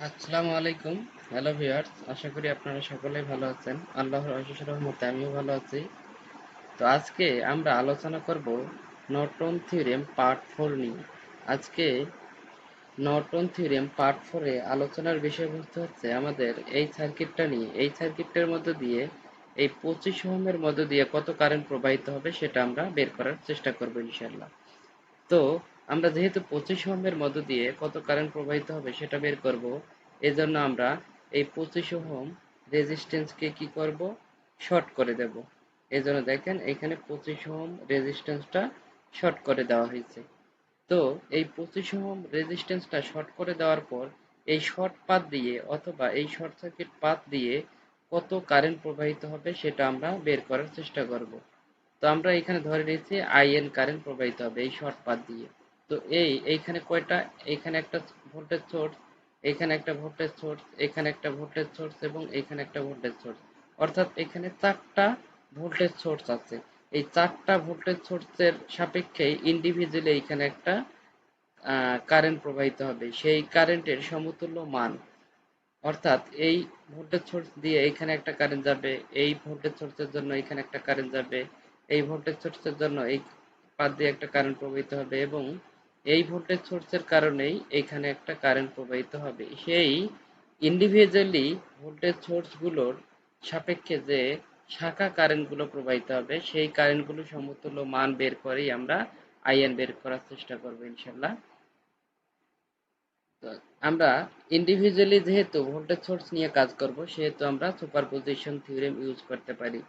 আসসালামু আলাইকুম। Hello viewers, আশা করি আপনারা সকলেই ভালো আছেন। আল্লাহর অশেষ রহমতে আমিও ভালো আছি। তো আজকে আমরা আলোচনা করব নর্টন থিওরেম পার্ট 4 নিয়ে। আজকে নর্টন থিওরেম পার্ট 4 এ আলোচনার বিষয়বস্তু হচ্ছে আমাদের এই সার্কিটটা নিয়ে। এই সার্কিটের মধ্য দিয়ে এই 25 ওহমের মধ্য দিয়ে কত কারেন্ট প্রবাহিত হবে সেটা আমরা বের করার চেষ্টা করব ইনশাআল্লাহ। তো আমরা যেহেতু 25 ওহমের মধ্য দিয়ে কত কারেন্ট প্রবাহিত হবে সেটা বের করব, এজন্য আমরা এই 25 ওহম রেজিস্ট্যান্সকে কি করব, শর্ট করে দেব। এজন্য দেখেন এখানে 25 ওহম রেজিস্ট্যান্সটা শর্ট করে দেওয়া হয়েছে। তো এই 25 ওহম রেজিস্ট্যান্সটা শর্ট করে দেওয়ার পর এই শর্ট পাথ দিয়ে অথবা এই শর্ট সার্কিট পাথ দিয়ে কত কারেন্ট প্রবাহিত হবে সেটা আমরা বের করার চেষ্টা করব। তো আমরা এখানে ধরে নিয়েছি আইএন কারেন্ট প্রবাহিত হবে এই শর্ট পাথ দিয়ে। তো এইখানে কয়টা, এখানে একটা ভোল্টেজ সোর্স, এখানে একটা ভোল্টেজ সোর্স, এখানে একটা ভোল্টেজ সোর্স এবং এখানে একটা ভোল্টেজ সোর্স, অর্থাৎ এখানে চারটা ভোল্টেজ সোর্স আছে। এই চারটা ভোল্টেজ সোর্সের সাপেক্ষে ইন্ডিভিজুয়ালি এখানে একটা কারেন্ট প্রবাহিত হবে, সেই কারেন্টের সমতুল্য মান। অর্থাৎ এই ভোল্টেজ সোর্স দিয়ে এখানে একটা কারেন্ট যাবে, এই ভোল্টেজ সোর্সের জন্য এখানে একটা কারেন্ট যাবে, এই ভোল্টেজ সোর্সের জন্য এই পাশ দিয়ে একটা কারেন্ট প্রবাহিত হবে এবং এই ভোল্টেজ সোর্সের কারণেই এখানে একটা কারেন্ট প্রবাহিত হবে। সেই ইন্ডিভিজুয়ালি ভোল্টেজ সোর্সগুলোর সাপেক্ষে যে শাখা কারেন্টগুলো প্রবাহিত হবে সেই কারেন্টগুলো সমতুল্য মান বের করেই আমরা আইএন বের করার চেষ্টা করবো ইনশাল্লাহ। তো আমরা ইন্ডিভিজুয়ালি যেহেতু ভোল্টেজ সোর্স নিয়ে কাজ করব সেহেতু আমরা সুপারপজিশন থিওরেম ইউজ করতে পারি।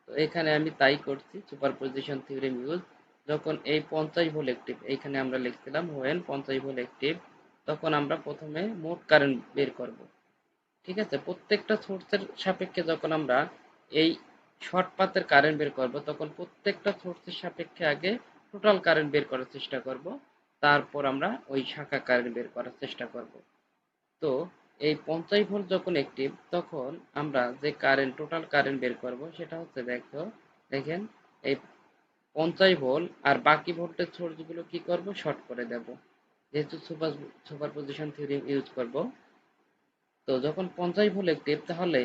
তো এখানে আমি তাই করছি, সুপারপজিশন থিওরেম ইউজ। যখন এই 50 ভোল্ট অ্যাক্টিভ, এখানে আমরা লিখছিলাম হোয়েন 50 ভোল্ট অ্যাক্টিভ, তখন আমরা প্রথমে মোট কারেন্ট বের করব। ঠিক আছে, প্রত্যেকটা সোর্সের সাপেক্ষে যখন আমরা এই শর্ট পাথের কারেন্ট বের করব তখন প্রত্যেকটা সোর্সের সাপেক্ষে আগে টোটাল কারেন্ট বের করার চেষ্টা করব, তারপর আমরা ওই শাখা কারেন্ট বের করার চেষ্টা করব। তো এই 50 ভোল্ট যখন অ্যাক্টিভ তখন আমরা যে কারেন্ট টোটাল কারেন্ট বের করব সেটা হচ্ছে, দেখেন এই 50 ভোল্ট আর বাকি ভোল্টেজ সোর্সগুলো কি করব, শর্ট করে দেব, যেহেতু সুপারপজিশন থিওরি ইউজ করব। তো যখন 50 ভোল্ট অ্যাক্টিভ তাহলে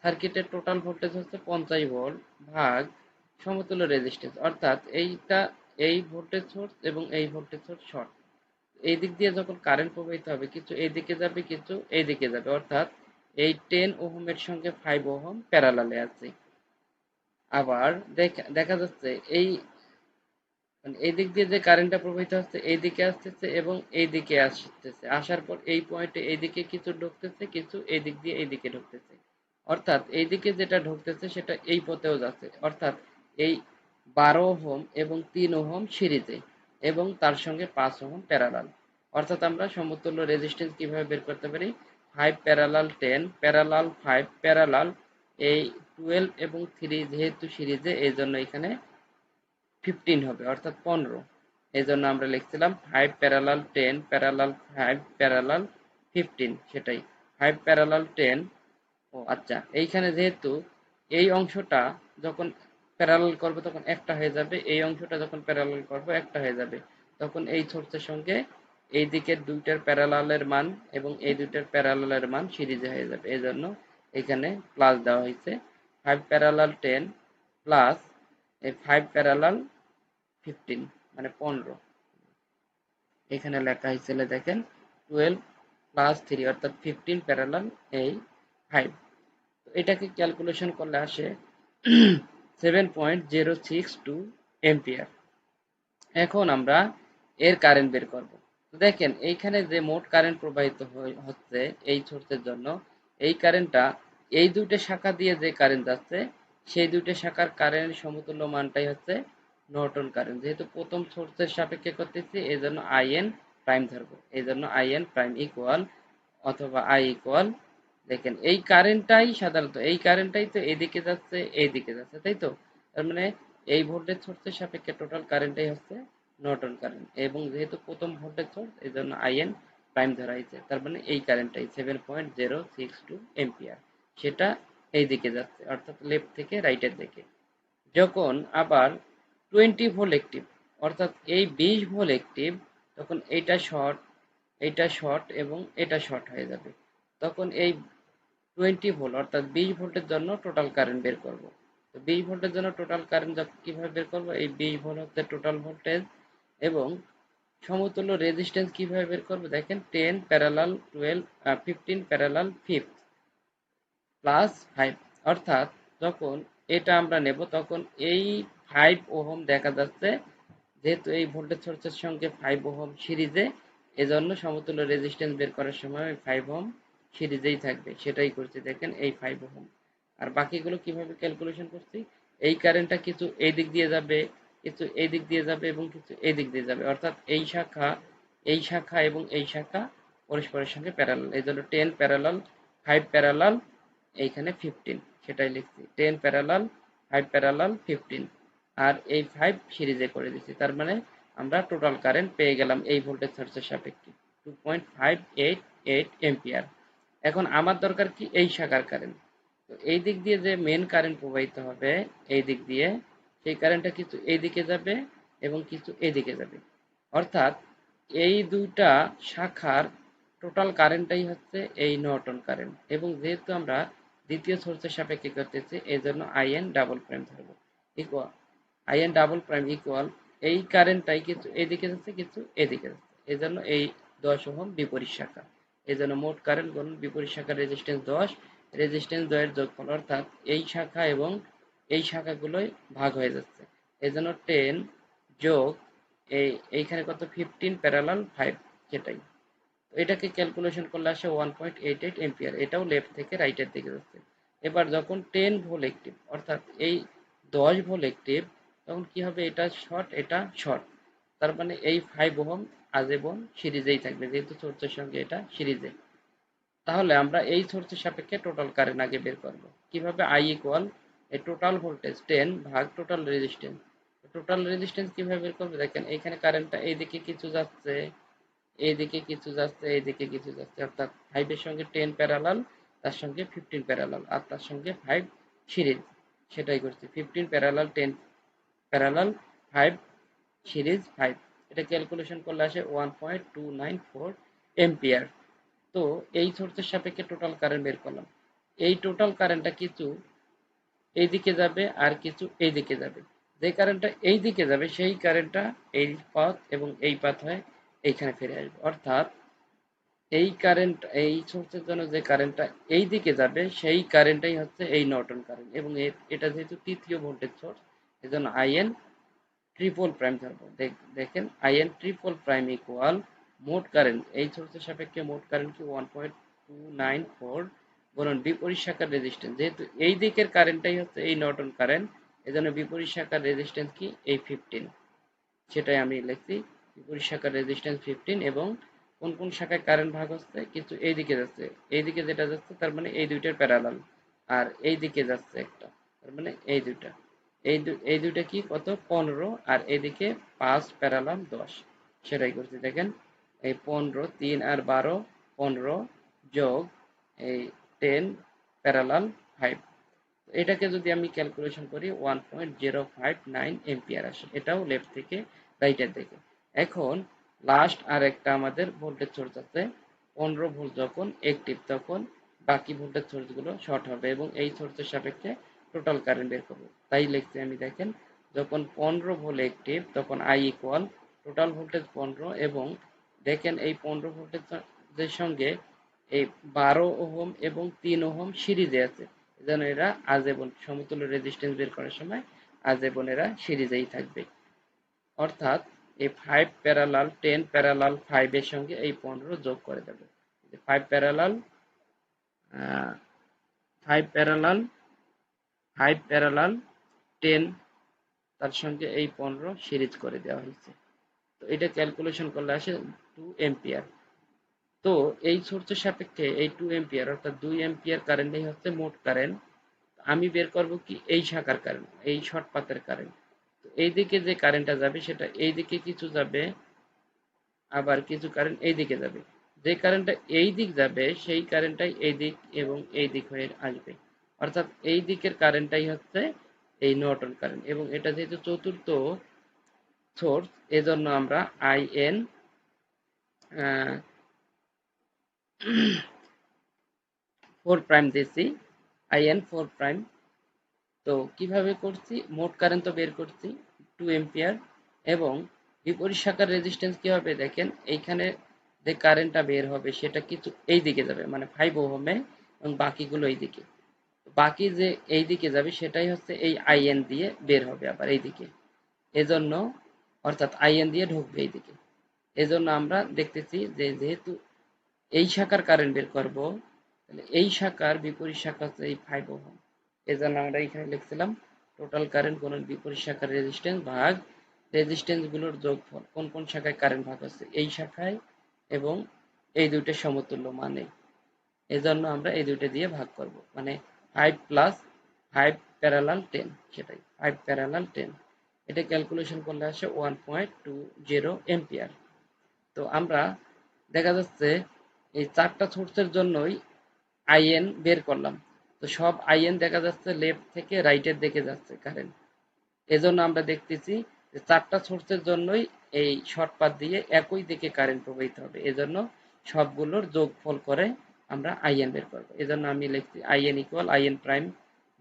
সার্কিটের টোটাল ভোল্টেজ হচ্ছে 50 ভোল্ট ভাগ সমতুল্য রেজিস্ট্যান্স, অর্থাৎ এই ভোল্টেজ সোর্স এবং এই ভোল্টেজ সোর্স শর্ট। এই দিক দিয়ে যখন কারেন্ট প্রবাহিত হবে কিছু এইদিকে যাবে কিছু এইদিকে যাবে, অর্থাৎ এই 10 ওহমের সঙ্গে 5 ওহম প্যারালালে আছে। আবার দেখা যাচ্ছে এই মানে এই দিক দিয়ে যে কারেন্টটা প্রবাহিত হচ্ছে এই দিকে আসতেছে এবং এই দিকে আসতেছে, আসার পর এই পয়েন্টে এইদিকে কিছু ঢুকতেছে, কিছু এই দিক দিয়ে এইদিকে ঢুকতেছে, অর্থাৎ এইদিকে যেটা ঢুকতেছে সেটা এই পথেও যাচ্ছে, অর্থাৎ এই 12 ওহম এবং 3 ওহম সিরিজে এবং তার সঙ্গে 5 ওহম প্যারালাল। অর্থাৎ আমরা সমতুল্য রেজিস্ট্যান্স কিভাবে বের করতে পারি, 5 প্যারালাল 10 প্যারালাল 5 প্যারালাল এই 12 এবং 3 যেহেতু সিরিজে এই জন্য এখানে 15 হবে, অর্থাৎ 15। এই জন্য আমরা লিখছিলাম 5 প্যারালাল 10 প্যারালাল 5 প্যারালাল 15, সেটাই 5 প্যারালাল 10। ও আচ্ছা, এইখানে যেহেতু এই অংশটা যখন প্যারালাল করব তখন একটা হয়ে যাবে, এই অংশটা যখন প্যারালাল করব একটা হয়ে যাবে, তখন এই সোর্সের সঙ্গে এই দিকের দুইটার প্যারালালের মান এবং এই দুইটার প্যারালালের মান সিরিজে হয়ে যাবে, এই জন্য এখানে প্লাস দেওয়া হয়েছে। 5 প্যারালাল 10 প্লাস এই 5 প্যারালাল 15 মানে 15, এখানে লেখা হয়েছিল দেখেন 12 প্লাস 3 অর্থাৎ 15 প্যারালাল এই 5। তো এটাকে ক্যালকুলেশন করলে আসে 7.062 এম্পিয়ার। এখন আমরা এর কারেন্ট বের করব। তো দেখেন এইখানে যে মোট কারেন্ট প্রবাহিত হচ্ছে এই সোর্সের জন্য, এই কারেন্টটা এই দুইটা শাখা দিয়ে যে কারেন্ট যাচ্ছে সেই দুইটা শাখার কারেন্ট সমতুল্য মানটাই হচ্ছে নর্টন কারেন্ট। যেহেতু প্রথম সোর্সের সাপেক্ষে করতেছি এই জন্য আইএন প্রাইম ধরবো, এই জন্য আইএন প্রাইম ইকুয়াল অথবা আই ইকুয়াল, দেখেন এই কারেন্টটাই সাধারণত এই কারেন্টটাই তো এইদিকে যাচ্ছে এইদিকে যাচ্ছে, তাই তো? তার মানে এই ভোল্টেজ সোর্সের সাপেক্ষে টোটাল কারেন্টটাই হচ্ছে নর্টন কারেন্ট, এবং যেহেতু প্রথম ভোল্টেজ সোর্স এই জন্য আইএন প্রাইম ধরা হয়েছে, তার মানে এই কারেন্টটাই 7.062 এম্পিয়ার, সেটা এই দিকে যাচ্ছে অর্থাৎ লেফট থেকে রাইটের দিকে। যখন আবার 20 ভোল্ট অ্যাক্টিভ, অর্থাৎ এই 20 ভোল্ট অ্যাক্টিভ, তখন এইটা শর্ট এটা শর্ট এবং এটা শর্ট হয়ে যাবে। তখন এই 20 ভোল্ট অর্থাৎ 20 ভোল্টের জন্য টোটাল কারেন্ট বের করব। তো 20 ভোল্টের জন্য টোটাল কারেন্ট কিভাবে বের করব? এই 20 ভোল্ট হচ্ছে টোটাল ভোল্টেজ এবং সমতুল্য রেজিস্ট্যান্স কিভাবে বের করব? দেখেন 10 প্যারালাল 12 15 প্যারালাল 5 প্লাস 5, অর্থাৎ যখন এটা আমরা নেব তখন এই 5 ওহম দেখা যাচ্ছে, যেহেতু এই ভোল্টেজ সোর্সের সঙ্গে 5 ওহম সিরিজে, এজন্য সমতুল্য রেজিস্ট্যান্স বের করার সময় 5 ওহম সিরিজেই থাকবে, সেটাই করছি। দেখেন এই 5 ওহম। আর বাকিগুলো কিভাবে ক্যালকুলেশন করছি? এই কারেন্টটা কিছু এই দিক দিয়ে যাবে, কিছু এই দিক দিয়ে যাবে এবং কিছু এই দিক দিয়ে যাবে, অর্থাৎ এই শাখা এবং এই শাখা পরস্পরের সঙ্গে প্যারালাল, এই জন্য 10 প্যারালাল 5 প্যারালাল এইখানে 15, সেটাই লিখছি 10 প্যারালাল 5 প্যারালাল 15। আর এই 5 সিরিজে করে দিচ্ছি, তার মানে আমরা টোটাল কারেন্ট পেয়ে গেলাম এই ভোল্টেজ সোর্সের সাপেক্ষে 2.588 এম্পিয়ার। এখন আমার দরকার কি? এই শাখার কারেন্ট। তো এই দিক দিয়ে যে মেন কারেন্ট প্রবাহিত হবে এই দিক দিয়ে, সেই কারেন্টটা কিছু এই দিকে যাবে এবং কিছু এদিকে যাবে, অর্থাৎ এই দুইটা শাখার টোটাল কারেন্টটাই হচ্ছে এই নর্টন কারেন্ট। এবং যেহেতু আমরা দ্বিতীয় সোর্সের সাপেক্ষে করতেছি, এই জন্য আইএন ডাবল প্রাইম ধরবো equal, in double prime equal এই কারেন্টটাই কিছু এদিকে যাচ্ছে কিছু এদিকে যাচ্ছে, এই জন্য এই 10 ওহম বিপরীত শাখা, এই জন্য মোট কারেন্ট গুণ বিপরীত শাখার রেজিস্ট্যান্স 10, রেজিস্ট্যান্স 10 এর যোগফল, অর্থাৎ এই শাখা এবং এই শাখাগুলোই ভাগ হয়ে যাচ্ছে, এই জন্য 10 যোগ এইখানে কত 15 প্যারালাল 5, সেটাই। এটাকে ক্যালকুলেশন করলে আসে 1.88 এম্পিয়ার, এটাও লেফট থেকে রাইটের দিকে যাচ্ছে। এবার যখন 10 ভোল্ট অ্যাক্টিভ অর্থাৎ এই 10 ভোল্ট অ্যাক্টিভ, তখন কি হবে? এটা শর্ট এটা শর্ট, তার মানে এই 5 ওহম আজীবন সিরিজেই থাকবে, যেহেতু সোর্সের সঙ্গে এটা সিরিজে। তাহলে আমরা এই সোর্সের সাপেক্ষে টোটাল কারেন্ট আগে বের করব কিভাবে? আই ইকুয়াল এই টোটাল ভোল্টেজ 10 ভাগ টোটাল রেজিস্ট্যান্স। টোটাল রেজিস্ট্যান্স কিভাবে বের করবে? দেখেন এখানে কারেন্টটা এইদিকে কিছু যাচ্ছে, এইদিকে কিছু যাচ্ছে, এইদিকে কিছু যাচ্ছে, অর্থাৎ 5 এর সঙ্গে 10 প্যারালাল, তার সঙ্গে 15 প্যারালাল, আর তার সঙ্গে 5 সিরিজ, সেটাই করছি 15 প্যারালাল 10 প্যারালাল 5 সিরিজ 5। এটা ক্যালকুলেশন করলে আসে 1.294 এম্পিয়ার। তো এই সোর্সের সাপেক্ষে টোটাল কারেন্ট বের করলাম। এই টোটাল কারেন্টটা কিছু এইদিকে যাবে আর কিছু এইদিকে যাবে, যে কারেন্টটা এই দিকে যাবে সেই কারেন্টটা এই পথ এবং এই পথ হয়ে এইখানে ফিরে আসবে, অর্থাৎ এই কারেন্ট এই সোর্সের জন্য যে কারেন্টটা এই দিকে যাবে সেই কারেন্টটাই হচ্ছে এই নর্টন কারেন্ট। এবং এটা যেহেতু তৃতীয় ভোল্টেজ সোর্স, এজন্য আইএন ট্রিপল প্রাইম ধরবো। দেখেন আইএন ট্রিপল প্রাইম ইকুয়াল মোট কারেন্ট, এই সোর্সের সাপেক্ষে মোট কারেন্ট কি 1.294 বলুন বিপরীত শাখার রেজিস্ট্যান্স, যেহেতু এই দিকের কারেন্টটাই হচ্ছে এই নর্টন কারেন্ট, এজন্য বিপরীত শাখার রেজিস্ট্যান্স কি? এই 15, সেটাই আমি লিখছি বিপরীত শাখার রেজিস্ট্যান্স 15। এবং কোন কোন শাখায় কারেন্ট ভাগ হচ্ছে? কিছু এইদিকে যাচ্ছে, এইদিকে যেটা যাচ্ছে তার মানে এই দুইটার প্যারালাল, আর এই দিকে যাচ্ছে একটা, তার মানে এই দুইটা, এই দুইটা কি কত? 15, আর এদিকে 5 প্যারালাল 10, সেটাই করছি। দেখেন এই 15 3 আর 12 15 যোগ এই 10 প্যারালাল 5, এটাকে যদি আমি ক্যালকুলেশন করি 1.059 এম্পিয়ার আসে, এটাও লেফট থেকে রাইটের দিকে। এখন লাস্ট আর একটা আমাদের ভোল্টেজ সোর্স আছে 15 ভোল্ট, যখন অ্যাক্টিভ তখন বাকি ভোল্টেজ সোর্সগুলো শর্ট হবে এবং এই সোর্সের সাপেক্ষে টোটাল কারেন্ট বের করবো, তাই লিখছি আমি। দেখেন যখন 15 ভোল্ট অ্যাক্টিভ তখন আই ইকুয়াল টোটাল ভোল্টেজ 15, এবং দেখেন এই 15 ভোল্টেজের সঙ্গে এই 12 ওহম এবং 3 ওহম সিরিজে আছে, যেন এরা আজীবন সমতুল্য রেজিস্ট্যান্স বের করার সময় আজীবন এরা সিরিজেই থাকবে, অর্থাৎ এই 5 প্যারালাল 10 প্যারালাল 5 এর সঙ্গে এই 15 যোগ করে দেবে, 5 প্যারালাল 5 প্যারালাল 5 প্যারালাল 10, তার সঙ্গে এই 15 সিরিজ করে দেওয়া হয়েছে। তো এটা ক্যালকুলেশন করলে আসে 2 এম্পিয়ার। তো এই সোর্সের সাপেক্ষে এই 2 এম্পিয়ার অর্থাৎ 2 এম্পিয়ার কারেন্টই হচ্ছে মোট কারেন্ট। আমি বের করব কি? এই শাখার কারেন্ট, এই শর্ট পাথের কারেন্ট। তো এইদিকে যে কারেন্টটা যাবে সেটা এইদিকে কিছু যাবে, আবার কিছু কারেন্ট এইদিকে যাবে, যে কারেন্টটা এই দিক যাবে সেই কারেন্টটাই এই দিক এবং এই দিক হয়ে আসবে, অর্থাৎ এই দিকের কারেন্টটাই হচ্ছে এই নর্টন কারেন্ট। এবং এটা যেহেতু চতুর্থ সোর্স, এজন্য আমরা আই এন ফোর প্রাইম দিয়েছি, আইএন ফোর প্রাইম। তো কিভাবে করছি, মোট কারেন্ট তো বের করছি 2 এম্পিয়ার, এবং বিপরীত শাখার রেজিস্ট্যান্স কি হবে দেখেন, এইখানে যে কারেন্টটা বের হবে সেটা কিছু এই দিকে যাবে, মানে 5 ওহমে, এবং বাকিগুলো এই দিকে। বাকি যে এই দিকে যাবে সেটাই হচ্ছে এই আইএন দিয়ে বের হবে আবার এই দিকে, এজন্য, অর্থাৎ আইএন দিয়ে ঢুকবে এই দিকে। এজন্য আমরা দেখতেছি যে যেহেতু এই শাখার কারেন্ট বের করব, তাহলে এই শাখার বিপরীত শাখা হচ্ছে এই 5 ওহম। এজন্য আমরা এখানে লিখছিলাম টোটাল কারেন্ট গুণন বিপরীত শাখার রেজিস্ট্যান্স ভাগ রেজিস্ট্যান্স গুলোর যোগফল। কোন কোন শাখায় কারেন্ট ভাগ হচ্ছে, এই শাখায় এবং এই দুইটার সমতুল্য মানে, এজন্য আমরা এই দুইটা দিয়ে ভাগ করব, মানে 5 প্লাস 5 প্যারালাল 10, সেটাই 5 প্যারালাল 10। এটা ক্যালকুলেশন করলে আসে 1.20 এম্পিয়ার। তো আমরা দেখা যাচ্ছে এই চারটা সোর্সের জন্যই আইএন বের করলাম। তো সব আইএন দেখা যাচ্ছে লেফট থেকে রাইটের দিকে যাচ্ছে কারেন্ট। এজন্য আমরা দেখতেছি যে চারটা সোর্সের জন্যই এই শর্ট পাথ দিয়ে একই দিকে কারেন্ট প্রবাহিত হবে। এজন্য সবগুলোর যোগফল করে আমরা আইএন বের করব। এজন্য আমি লিখছি আইএন ইকুয়াল আইএন প্রাইম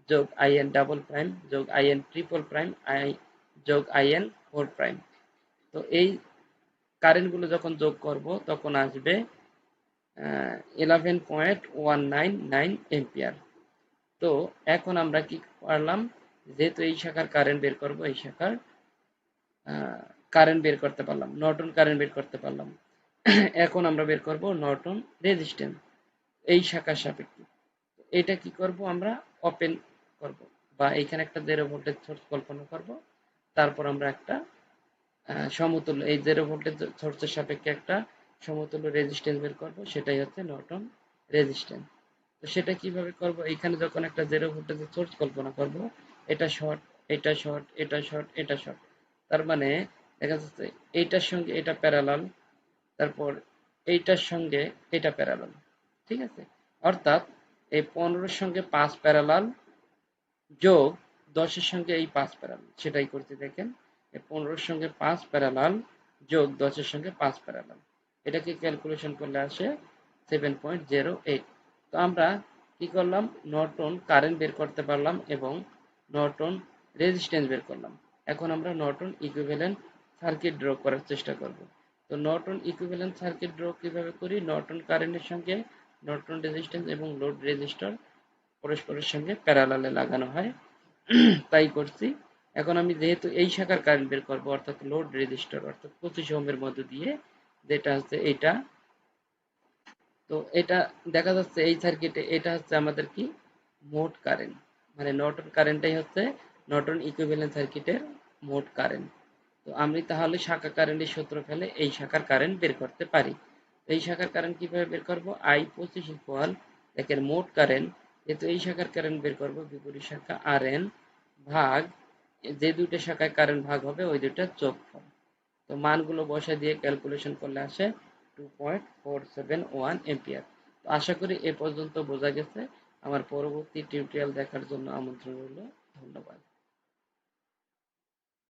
যোগ আইএন ডাবল প্রাইম যোগ আইএন ট্রিপল প্রাইম যোগ আইএন ফোর প্রাইম। তো এই কারেন্টগুলো যখন যোগ করব তখন আসবে 11.199 এম্পিয়ার। তো এখন আমরা কি পারলাম, যেহেতু এই শাখার কারেন্ট বের করব, এই শাখার কারেন্ট বের করতে পারলাম, নর্টন কারেন্ট বের করতে পারলাম। এখন আমরা বের করব নর্টন রেজিস্ট্যান্স এই শাখার সাপেক্ষে। এটা কি করব, আমরা ওপেন করব, বা এইখানে একটা 0 ভোল্টেজ সোর্স কল্পনা করব। তারপর আমরা একটা সমতুল্য এই 0 ভোল্টেজ সোর্সের সাপেক্ষে একটা সমতুল্য রেজিস্ট্যান্স বের করব, সেটাই হচ্ছে নর্টন রেজিস্ট্যান্স। তো সেটা কিভাবে করব, এইখানে যখন একটা 0 ভোল্টেজের সোর্স কল্পনা করব, এটা শর্ট, এটা শর্ট, এটা শর্ট, এটা শর্ট, তার মানে দেখা যাচ্ছে এইটার সঙ্গে এটা প্যারালাল, তারপর এইটার সঙ্গে এটা প্যারালাল, ঠিক আছে। অর্থাৎ এই 15-এর সঙ্গে 5 প্যারালাল যোগ 10-এর সঙ্গে এই 5 প্যারালাল, সেটাই করতে দেখেন। এই 15-এর সঙ্গে 5 প্যারালাল যোগ 10-এর সঙ্গে 5 প্যারালাল, এটাকে ক্যালকুলেশন করলে আসে 7.08। তো আমরা কি করলাম, নর্টন কারেন্ট বের করতে পারলাম এবং নর্টন রেজিস্ট্যান্স বের করলাম। এখন আমরা নর্টন ইকুইভ্যালেন্ট সার্কিট ড্র করার চেষ্টা করব। তো নর্টন ইকুইভ্যালেন্ট সার্কিট ড্র কিভাবে করি, নর্টন কারেন্টের সঙ্গে নর্টন রেজিস্ট্যান্স এবং লোড রেজিস্টর পরস্পরের সঙ্গে প্যারালালে লাগানো হয়, তাই করছি। এখন আমি যেহেতু এই শাখার কারেন্ট বের করবো, অর্থাৎ লোড রেজিস্টর অর্থাৎ 25 ওহমের মধ্য দিয়ে, যেটা হচ্ছে এইটা। তো এটা দেখা যাচ্ছে এই সার্কিটে এটা হচ্ছে আমাদের কি মোট কারেন্ট, মানে নর্টন কারেন্টটাই হচ্ছে নর্টন ইকুইভ্যালেন্ট সার্কিটের মোট কারেন্ট। তো আমি তাহলে শাখা কারেন্টের সূত্র ফেলে এই শাখার কারেন্ট বের করতে পারি। এই শাখার কারেন্ট কিভাবে বের করব, I25 ইকুয়াল একের মোট কারেন্ট, যেহেতু এই শাখার কারেন্ট বের করব বিপরীত শাখা RN ভাগ যে দুইটা শাখায় কারেন্ট ভাগ হবে ওই দুইটার যোগফল। তো মানগুলো বসায় দিয়ে ক্যালকুলেশন করলে আসে 2.471 এম্পিয়ার। তো আশা করি এ পর্যন্ত বোঝা গেছে। আমার পরবর্তী টিউটোরিয়াল দেখার জন্য আমন্ত্রণ রইল। ধন্যবাদ।